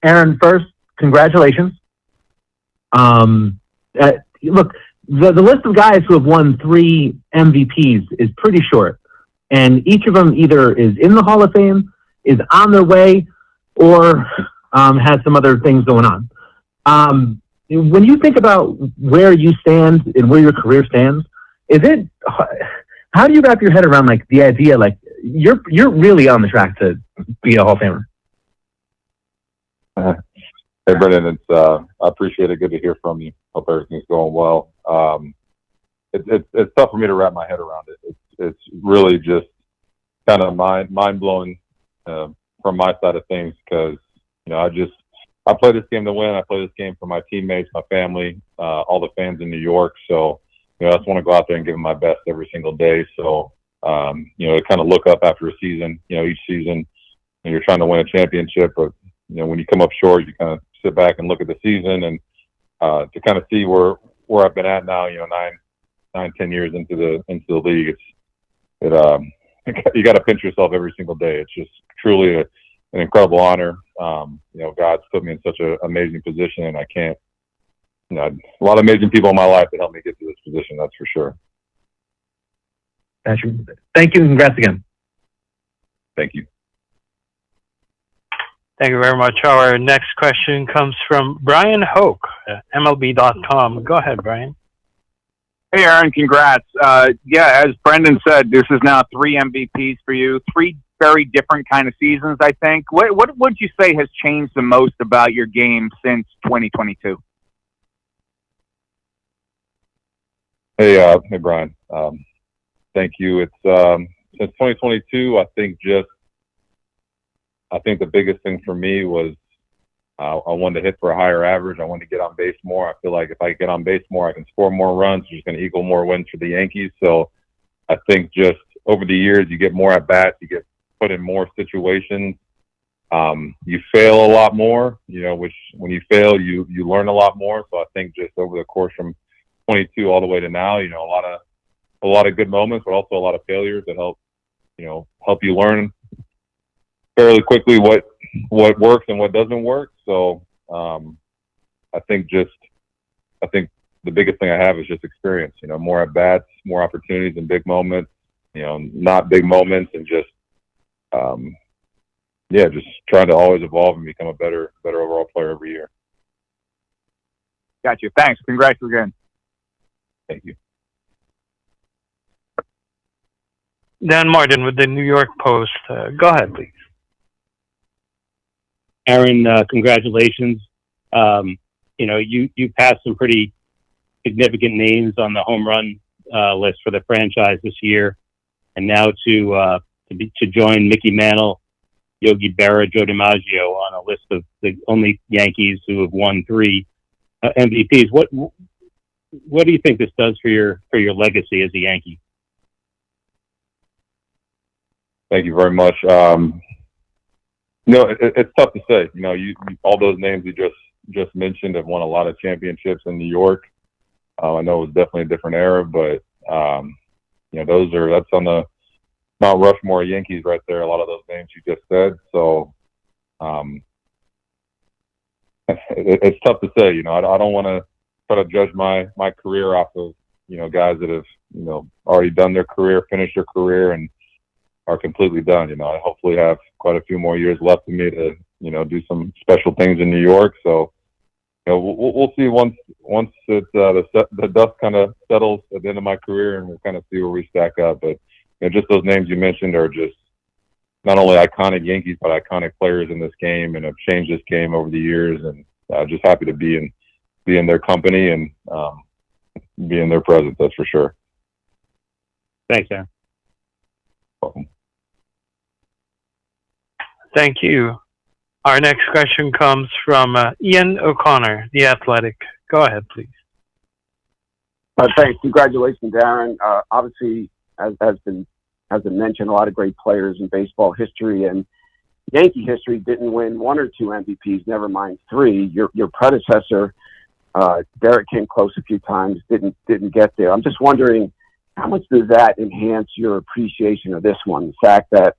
Aaron, first, congratulations. Look, the list of guys who have won 3 MVPs is pretty short, and each of them either is in the Hall of Fame, is on their way, or has some other things going on. When you think about where you stand and where your career stands, how do you wrap your head around like the idea like you're really on the track to be a Hall of Famer? Hey, Brendan, I appreciate it. Good to hear from you. Hope everything's going well. It's tough for me to wrap my head around it. It's really just kind of mind blowing from my side of things because I play this game to win. I play this game for my teammates, my family, all the fans in New York. So I just want to go out there and give them my best every single day. So to kind of look up after a season, each season, and you're trying to win a championship, but when you come up short, you kind of sit back and look at the season and to kind of see where I've been at now, 9-10 years into the league. You got to pinch yourself every single day. It's just truly an incredible honor. God's put me in such an amazing position, and I can't. A lot of amazing people in my life that helped me get to this position. That's for sure. Thank you, and congrats again. Thank you. Thank you very much. Our next question comes from Brian Hoke, MLB.com. Go ahead, Brian. Hey, Aaron, congrats. As Brendan said, this is now 3 MVPs for you, 3 very different kind of seasons, I think. What would you say has changed the most about your game since 2022? Hey, Brian. Thank you. It's since 2022, I think the biggest thing for me was I wanted to hit for a higher average. I wanted to get on base more. I feel like if I get on base more, I can score more runs, which is going to equal more wins for the Yankees. So I think just over the years, you get more at bats, you get put in more situations. You fail a lot more, which when you fail, you learn a lot more. So I think just over the course from 22 all the way to now, a lot of good moments, but also a lot of failures that help you learn fairly quickly what works and what doesn't work. So I think the biggest thing I have is just experience, more at bats, more opportunities and big moments, not big moments, and just just trying to always evolve and become a better overall player every year. Got you. Thanks. Congrats again. Thank you. Dan Martin with the New York Post. Go ahead, please. Aaron, congratulations. You passed some pretty significant names on the home run list for the franchise this year, and now to join Mickey Mantle, Yogi Berra, Joe DiMaggio on a list of the only Yankees who have won 3 MVPs. What do you think this does for your legacy as a Yankee? Thank you very much. It's tough to say. You all those names you just mentioned have won a lot of championships in New York. I know it was definitely a different era, but that's on the Mount Rushmore Yankees right there. A lot of those names you just said. So it's tough to say. I don't want to try to judge my career off of guys that have already done their career, finished their career, and are completely done. I hopefully have quite a few more years left in me to do some special things in New York. So we'll see once it's the dust kind of settles at the end of my career, and we'll kind of see where we stack up. But just those names you mentioned are just not only iconic Yankees, but iconic players in this game, and have changed this game over the years. And just happy to be in their company and be in their presence. That's for sure. Thanks, Aaron. Welcome. Thank you. Our next question comes from Ian O'Connor, The Athletic. Go ahead, please. Thanks. Congratulations, Aaron. Obviously, as been mentioned, a lot of great players in baseball history, and Yankee history didn't win 1 or 2 MVPs, never mind 3. Your predecessor, Derek, came close a few times, didn't get there. I'm just wondering, how much does that enhance your appreciation of this one? The fact that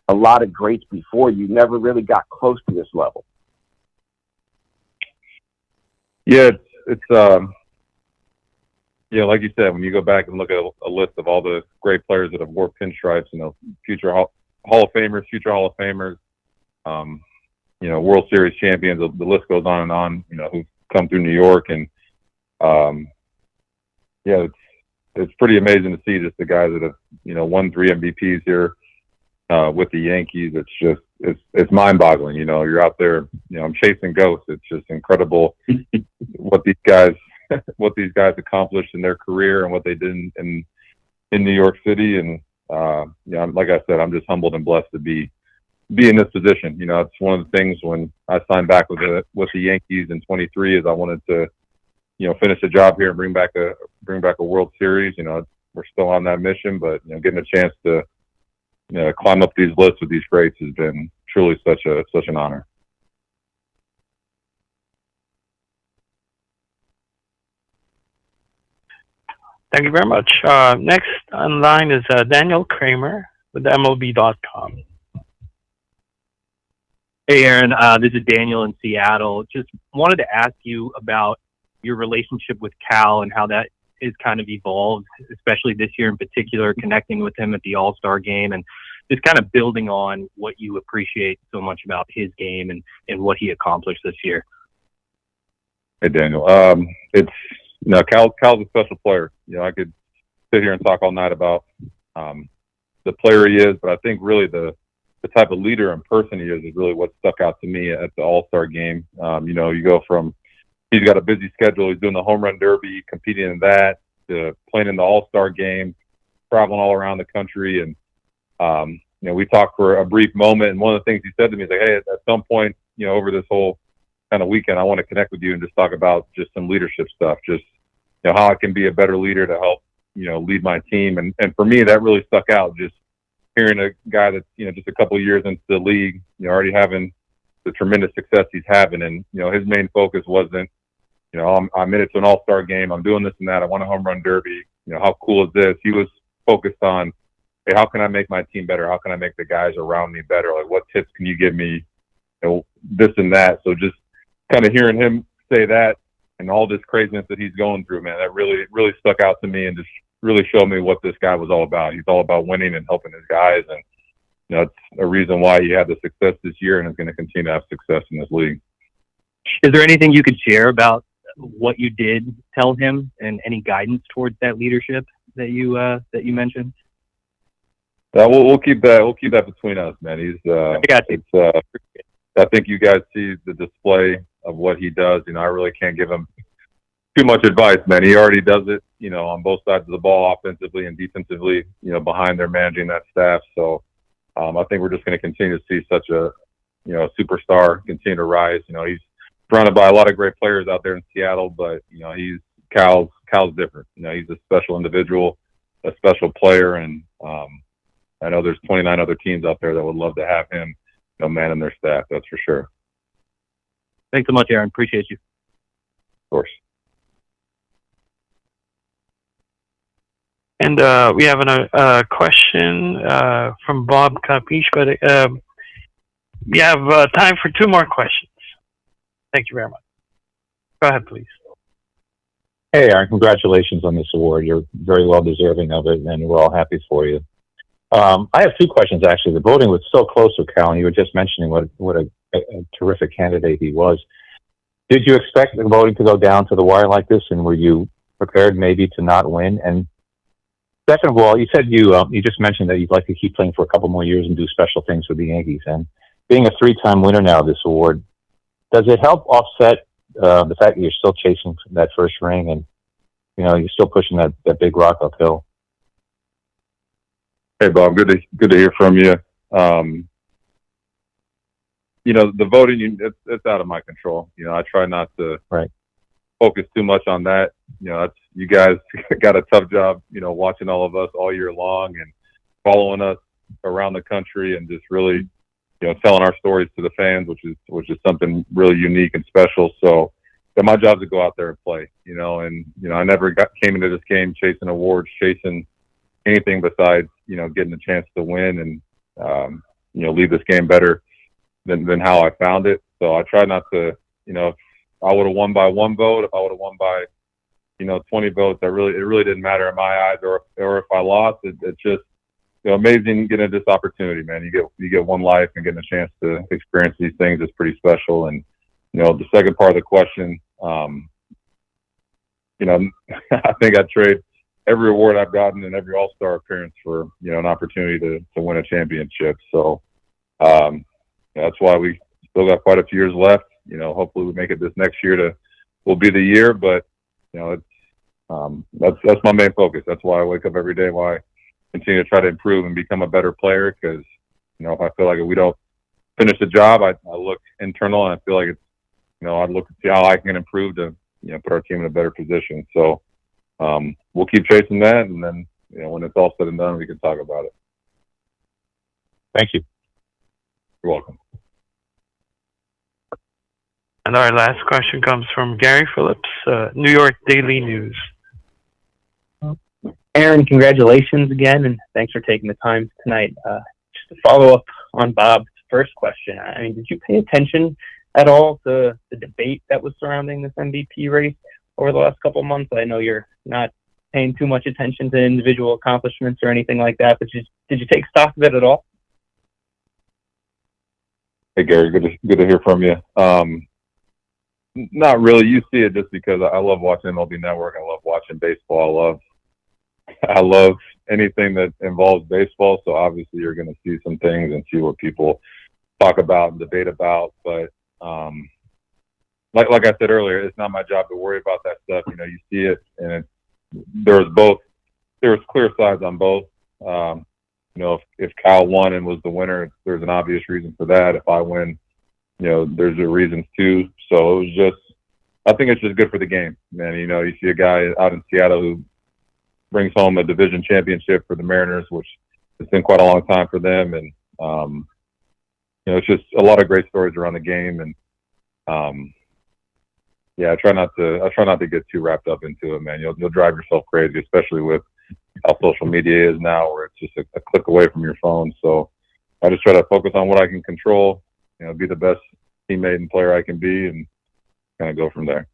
a lot of greats before you never really got close to this level. Yeah, it's like you said, when you go back and look at a list of all the great players that have wore pinstripes, future Hall of Famers, future Hall of Famers, World Series champions, the list goes on and on, who've come through New York. And, it's pretty amazing to see just the guys that have, won 3 MVPs here with the Yankees. It's just, it's mind-boggling. You're out there, I'm chasing ghosts. It's just incredible what these guys accomplished in their career and what they did in New York City. And like I said, I'm just humbled and blessed to be in this position. It's one of the things when I signed back with the Yankees in 23 is I wanted to finish the job here and bring back a World Series. We're still on that mission, but getting a chance to climb up these lists with these greats has been truly such an honor. Thank you very much. Next on line is Daniel Kramer with MLB.com. Hey, Aaron. This is Daniel in Seattle. Just wanted to ask you about your relationship with Cal and how that is kind of evolved, especially this year in particular, connecting with him at the All-Star game and just kind of building on what you appreciate so much about his game and what he accomplished this year. Hey, Daniel. Cal's a special player. I could sit here and talk all night about the player he is, but I think really the type of leader and person he is really what stuck out to me at the All-Star game. You go from he's got a busy schedule. He's doing the home run derby, competing in that, to playing in the All-Star game, traveling all around the country. And, we talked for a brief moment. And one of the things he said to me is like, hey, at some point, over this whole kind of weekend, I want to connect with you and just talk about just some leadership stuff, just, how I can be a better leader to help, lead my team. And for me, that really stuck out, just hearing a guy that's, just a couple of years into the league, already having the tremendous success he's having. And, his main focus wasn't, I'm in it to an all-star game. I'm doing this and that. I want a home run derby. How cool is this? He was focused on, hey, how can I make my team better? How can I make the guys around me better? Like, what tips can you give me? This and that. So just kind of hearing him say that and all this craziness that he's going through, man, that really stuck out to me and just really showed me what this guy was all about. He's all about winning and helping his guys. And, it's a reason why he had the success this year and is going to continue to have success in this league. Is there anything you could share about what you did tell him and any guidance towards that leadership that you mentioned? We'll keep that between us, man. He's I got you. I think you guys see the display of what he does. I really can't give him too much advice, man. He already does it, on both sides of the ball, offensively and defensively, behind there managing that staff. So I think we're just going to continue to see such a, superstar continue to rise. He's surrounded by a lot of great players out there in Seattle, but, Cal's different. He's a special individual, a special player. And I know there's 29 other teams out there that would love to have him, manning their staff. That's for sure. Thanks so much, Aaron. Appreciate you. Of course. And we have a question from Bob Capiche, but we have time for 2 more questions. Thank you very much. Go ahead, please. Hey, Aaron, congratulations on this award. You're very well deserving of it, and we're all happy for you. I have 2 questions, actually. The voting was so close with Cal, and you were just mentioning what a terrific candidate he was. Did you expect the voting to go down to the wire like this, and were you prepared maybe to not win? And second of all, you said you just mentioned that you'd like to keep playing for a couple more years and do special things with the Yankees. And being a 3-time winner now of this award, does it help offset the fact that you're still chasing that first ring and, you're still pushing that big rock uphill? Hey, Bob, good to hear from you. The voting, it's out of my control. I try not to focus too much on that. You guys got a tough job, watching all of us all year long and following us around the country and just really, telling our stories to the fans, which is something really unique and special. So my job is to go out there and play, I never came into this game chasing awards, chasing anything besides, getting a chance to win and, leave this game better than how I found it. So I try not to, I would have won by 1 vote, if I would have won by, 20 votes, it really didn't matter in my eyes, or if I lost, it's just, amazing getting this opportunity, man. You get one life, and getting a chance to experience these things is pretty special. And, the second part of the question, I think I'd trade every award I've gotten and every All-Star appearance for, an opportunity to win a championship. So, that's why we still got quite a few years left. Hopefully we make it this next year will be the year, but, it's, that's my main focus. That's why I wake up every day, why I continue to try to improve and become a better player. Cause, if I feel like if we don't finish the job, I look internal, and I feel like it's, I'd look to see how I can improve to, put our team in a better position. So, we'll keep chasing that. And then, when it's all said and done, we can talk about it. Thank you. You're welcome. And our last question comes from Gary Phillips, New York Daily News. Aaron, congratulations again, and thanks for taking the time tonight. Just to follow up on Bob's first question, I mean, did you pay attention at all to the debate that was surrounding this MVP race over the last couple of months? I know you're not paying too much attention to individual accomplishments or anything like that, but did you take stock of it at all? Hey, Gary, good to hear from you. Not really. You see it just because I love watching MLB Network. I love watching baseball. I love anything that involves baseball. So obviously you're going to see some things and see what people talk about and debate about. But like I said earlier, it's not my job to worry about that stuff. You see it, and there was clear sides on both. If Cal won and was the winner, there's an obvious reason for that. If I win, there's a reason too. So it was just, I think it's just good for the game, man. You see a guy out in Seattle who brings home a division championship for the Mariners, which has been quite a long time for them. And, it's just a lot of great stories around the game. And, I try not to get too wrapped up into it, man. You'll drive yourself crazy, especially with how social media is now, where it's just a click away from your phone. So I just try to focus on what I can control, be the best teammate and player I can be, and kind of go from there.